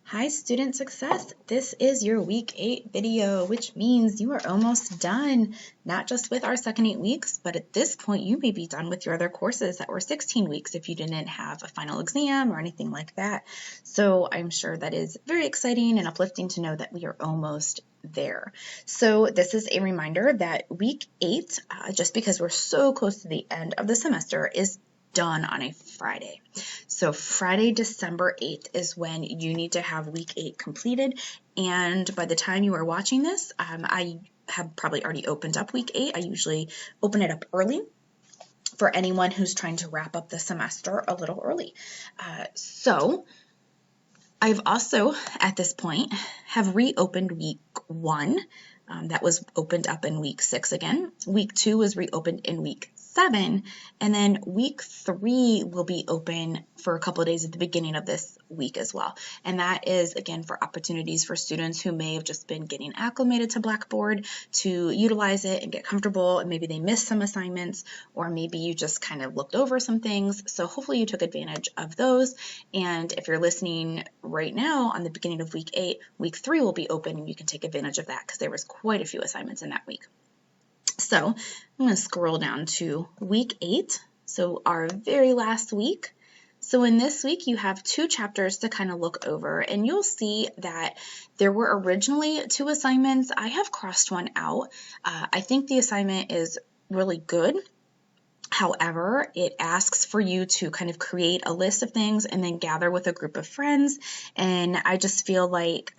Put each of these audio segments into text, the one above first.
Hi Student Success, this is your week 8 video, which means you are almost done, not just with our second 8 weeks, but at this point you may be done with your other courses that were 16 weeks if you didn't have a final exam or anything like that. So I'm sure that is very exciting and uplifting to know that we are almost there. So this is a reminder that week 8, just because we're so close to the end of the semester, is done on a Friday. So Friday, December 8th is when you need to have week 8 completed. And by the time you are watching this, I have probably already opened up week 8. I usually open it up early for anyone who's trying to wrap up the semester a little early. So I've also, at this point, have reopened week 1. That was opened up in week 6 again. Week 2 was reopened in week 7, and then week 3 will be open for a couple of days at the beginning of this week as well. And that is, again, for opportunities for students who may have just been getting acclimated to Blackboard to utilize it and get comfortable, and maybe they missed some assignments, or maybe you just kind of looked over some things. So hopefully you took advantage of those. And if you're listening right now on the beginning of week 8, week 3 will be open, and you can take advantage of that because there was quite a few assignments in that week. So I'm going to scroll down to week 8, so our very last week. So in this week, you have 2 chapters to kind of look over, and you'll see that there were originally 2 assignments. I have crossed one out. I think the assignment is really good. However, it asks for you to kind of create a list of things and then gather with a group of friends. And I just feel like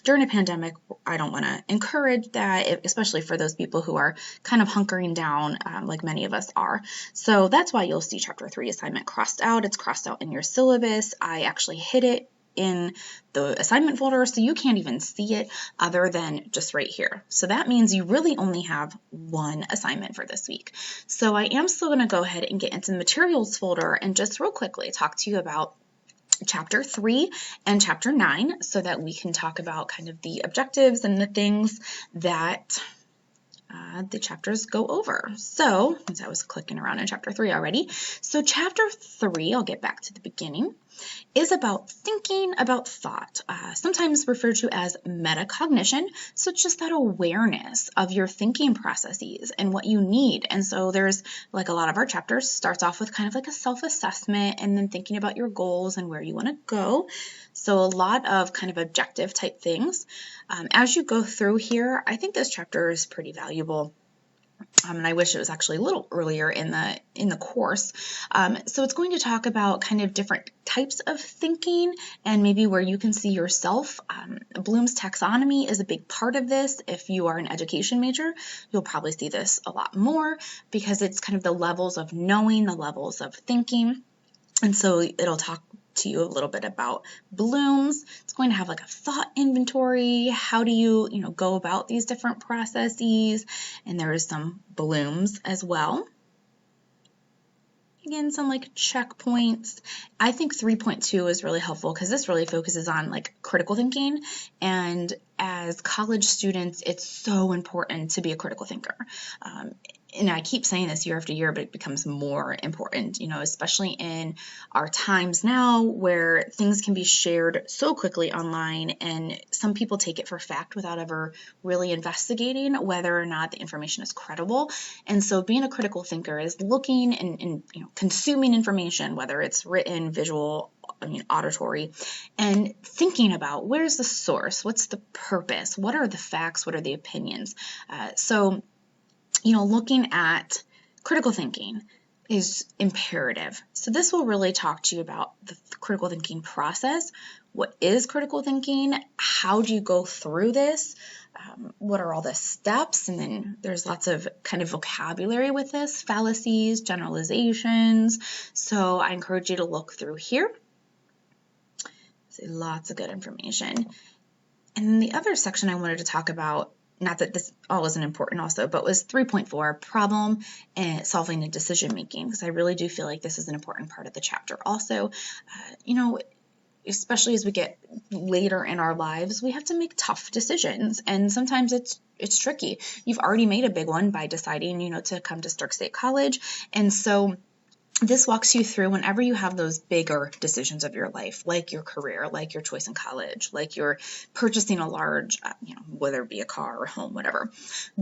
during a pandemic, I don't want to encourage that, especially for those people who are kind of hunkering down like many of us are. So that's why you'll see Chapter 3 assignment crossed out. It's crossed out in your syllabus. I actually hid it in the assignment folder, so you can't even see it other than just right here. So that means you really only have 1 assignment for this week. So I am still going to go ahead and get into the materials folder and just real quickly talk to you about Chapter 3 and Chapter 9 so that we can talk about kind of the objectives and the things that the chapters go over. So, as I was clicking around in Chapter 3 already, so Chapter 3, I'll get back to the beginning, is about thinking about thought, sometimes referred to as metacognition. So it's just that awareness of your thinking processes and what you need. And so there's, like a lot of our chapters, starts off with kind of like a self-assessment and then thinking about your goals and where you want to go. So a lot of kind of objective type things. As you go through here, I think this chapter is pretty valuable. And I wish it was actually a little earlier in the course. So it's going to talk about kind of different types of thinking and maybe where you can see yourself. Bloom's taxonomy is a big part of this. If you are an education major, you'll probably see this a lot more because it's kind of the levels of knowing, the levels of thinking. And so it'll talk to you a little bit about Bloom's. It's going to have like a thought inventory. How do you go about these different processes? And there is some Bloom's as well. Again, some like checkpoints. I think 3.2 is really helpful because this really focuses on like critical thinking. And as college students, it's so important to be a critical thinker. And I keep saying this year after year, but it becomes more important, especially in our times now where things can be shared so quickly online and some people take it for fact without ever really investigating whether or not the information is credible. And so being a critical thinker is looking and consuming information, whether it's written, visual, auditory, and thinking about where's the source, what's the purpose, what are the facts, what are the opinions. Looking at critical thinking is imperative. So this will really talk to you about the critical thinking process. What is critical thinking? How do you go through this? What are all the steps? And then there's lots of kind of vocabulary with this, fallacies, generalizations. So I encourage you to look through here. See lots of good information. And then the other section I wanted to talk about, not that this all isn't important also, but was 3.4, problem and solving and decision making, because I really do feel like this is an important part of the chapter. Also, especially as we get later in our lives, we have to make tough decisions, and sometimes it's tricky. You've already made a big one by deciding, to come to Stark State College, and so This walks you through whenever you have those bigger decisions of your life, like your career, like your choice in college, like you're purchasing a large, whether it be a car or home, whatever,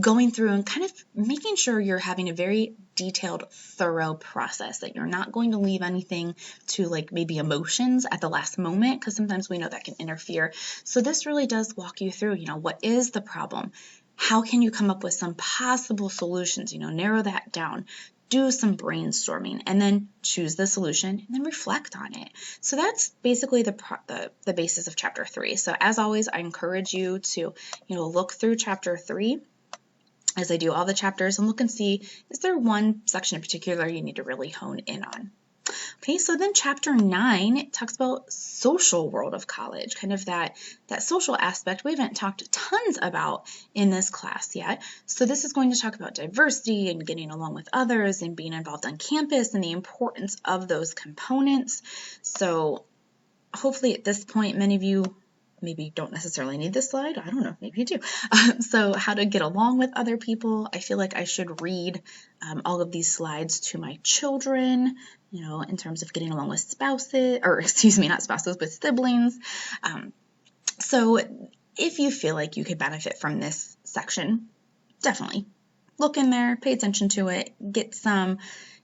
going through and kind of making sure you're having a very detailed, thorough process, that you're not going to leave anything to like maybe emotions at the last moment, because sometimes we know that can interfere. So this really does walk you through, what is the problem? How can you come up with some possible solutions, narrow that down, do some brainstorming, and then choose the solution and then reflect on it. So that's basically the basis of chapter 3. So as always, I encourage you to, look through chapter 3 as I do all the chapters and look and see, is there one section in particular you need to really hone in on? Okay, so then chapter 9, it talks about social world of college, kind of that social aspect we haven't talked tons about in this class yet. So this is going to talk about diversity and getting along with others and being involved on campus and the importance of those components. So hopefully at this point, many of you maybe don't necessarily need this slide. I don't know, maybe you do. So how to get along with other people. I feel like I should read all of these slides to my children, in terms of getting along with spouses, or excuse me, not spouses, but siblings. So if you feel like you could benefit from this section, definitely look in there, pay attention to it, get some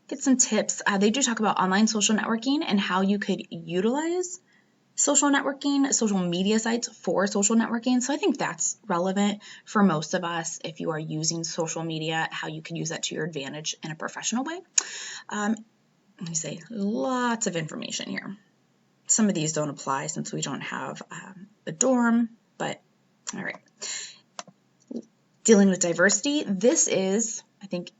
tips. They do talk about online social networking and how you could utilize social networking, social media sites for social networking. So I think that's relevant for most of us if you are using social media, how you can use that to your advantage in a professional way. Let me say lots of information here. Some of these don't apply since we don't have a dorm, but all right. Dealing with diversity, this is, I think,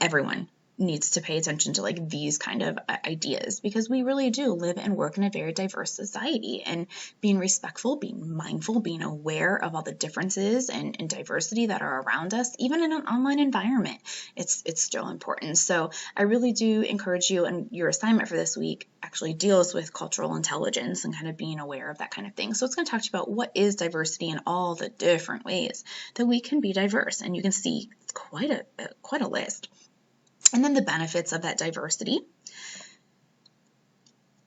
everyone needs to pay attention to like these kind of ideas, because we really do live and work in a very diverse society, and being respectful, being mindful, being aware of all the differences and diversity that are around us, even in an online environment, it's still important. So I really do encourage you, and your assignment for this week actually deals with cultural intelligence and kind of being aware of that kind of thing. So it's going to talk to you about what is diversity and all the different ways that we can be diverse, and you can see it's quite a list. And then the benefits of that diversity.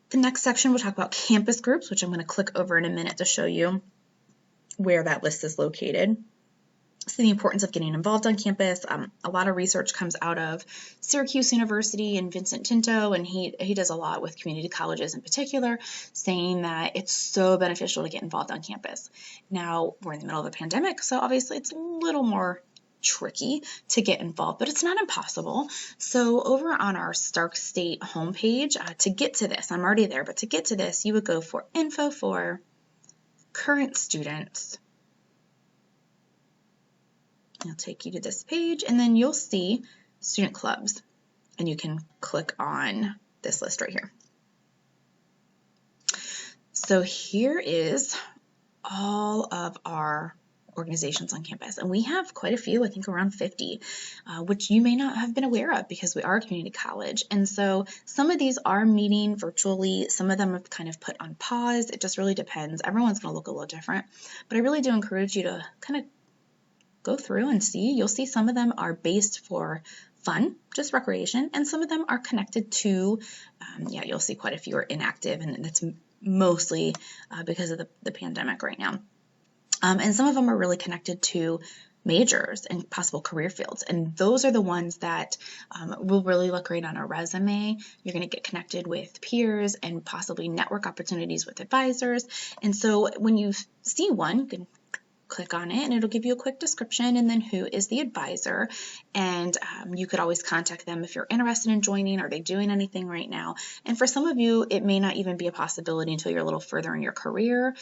The next section will talk about campus groups, which I'm going to click over in a minute to show you where that list is located. So the importance of getting involved on campus. A lot of research comes out of Syracuse University and Vincent Tinto, and he does a lot with community colleges in particular, saying that it's so beneficial to get involved on campus. Now, we're in the middle of a pandemic, so obviously it's a little more tricky to get involved, but it's not impossible. So over on our Stark State homepage, to get to this, I'm already there, but to get to this, you would go for info for current students. It'll take you to this page, and then you'll see student clubs, and you can click on this list right here. So here is all of our organizations on campus, and we have quite a few, I think around 50, which you may not have been aware of because we are a community college. And so some of these are meeting virtually, some of them have kind of put on pause. It just really depends. Everyone's going to look a little different, but I really do encourage you to kind of go through and see. You'll see some of them are based for fun, just recreation, and some of them are connected to, you'll see quite a few are inactive, and that's mostly because of the pandemic right now. And some of them are really connected to majors and possible career fields. And those are the ones that will really look great on a resume. You're going to get connected with peers and possibly network opportunities with advisors. And so when you see one, you can click on it and it'll give you a quick description and then who is the advisor. And you could always contact them if you're interested in joining. Are they doing anything right now? And for some of you, it may not even be a possibility until you're a little further in your career.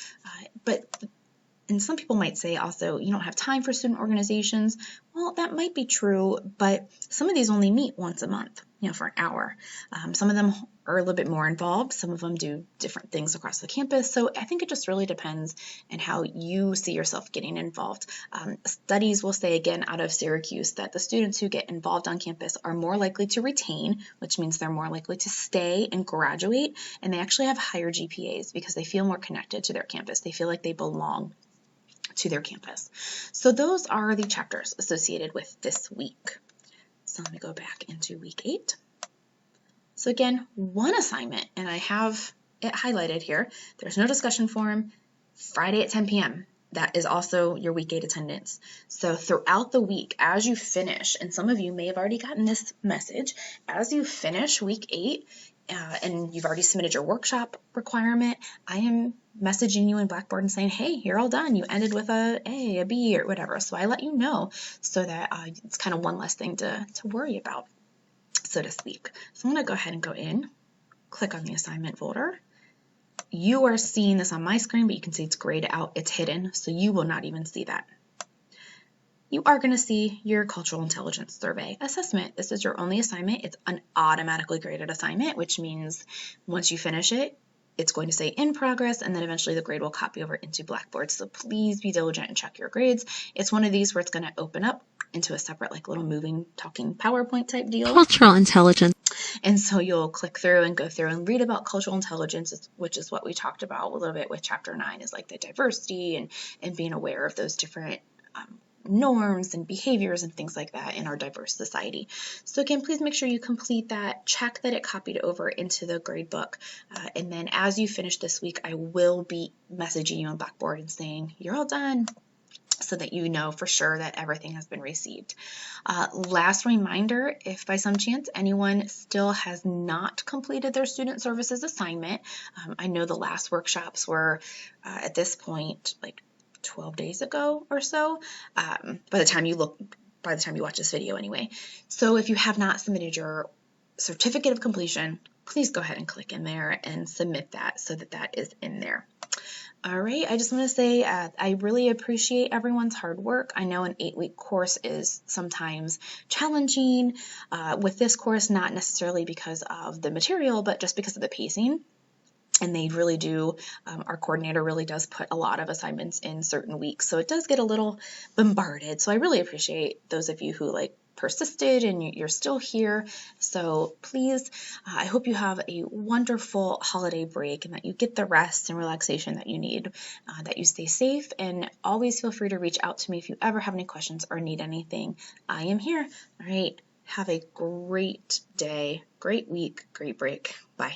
And some people might say also, you don't have time for student organizations. Well, that might be true, but some of these only meet once a month, for an hour. Some of them are a little bit more involved. Some of them do different things across the campus. So I think it just really depends on how you see yourself getting involved. Studies will say, again, out of Syracuse, that the students who get involved on campus are more likely to retain, which means they're more likely to stay and graduate. And they actually have higher GPAs because they feel more connected to their campus. They feel like they belong to their campus. So those are the chapters associated with this week. So let me go back into week 8. So again, one assignment, and I have it highlighted here. There's no discussion forum, Friday at 10 p.m. That is also your week 8 attendance. So throughout the week, as you finish, and some of you may have already gotten this message, as you finish week 8, and you've already submitted your workshop requirement, I am messaging you in Blackboard and saying, hey, you're all done. You ended with a A, a B, or whatever. So I let you know so that it's kind of one less thing to worry about, so to speak. So I'm going to go ahead and go in, click on the assignment folder. You are seeing this on my screen, but you can see it's grayed out. It's hidden, so you will not even see that. You are going to see your cultural intelligence survey assessment. This is your only assignment. It's an automatically graded assignment, which means once you finish it, it's going to say in progress, and then eventually the grade will copy over into Blackboard. So please be diligent and check your grades. It's one of these where it's going to open up into a separate, like, little moving, talking PowerPoint type deal. Cultural intelligence. And so you'll click through and go through and read about cultural intelligence, which is what we talked about a little bit with Chapter 9, is like the diversity and being aware of those different norms and behaviors and things like that in our diverse society. So again, please make sure you complete that, check that it copied over into the grade book, and then as you finish this week, I will be messaging you on Blackboard and saying, you're all done, so that you know for sure that everything has been received. Last reminder, if by some chance anyone still has not completed their student services assignment, I know the last workshops were at this point like 12 days ago or so, by the time you watch this video anyway. So if you have not submitted your certificate of completion, please go ahead and click in there and submit that so that that is in there. All right, I just want to say I really appreciate everyone's hard work. I know an 8-week course is sometimes challenging. With this course, not necessarily because of the material, but just because of the pacing. And they really do, our coordinator really does put a lot of assignments in certain weeks. So it does get a little bombarded. So I really appreciate those of you who persisted and you're still here. So please, I hope you have a wonderful holiday break and that you get the rest and relaxation that you need, that you stay safe, and always feel free to reach out to me if you ever have any questions or need anything. I am here. All right. Have a great day, great week, great break. Bye.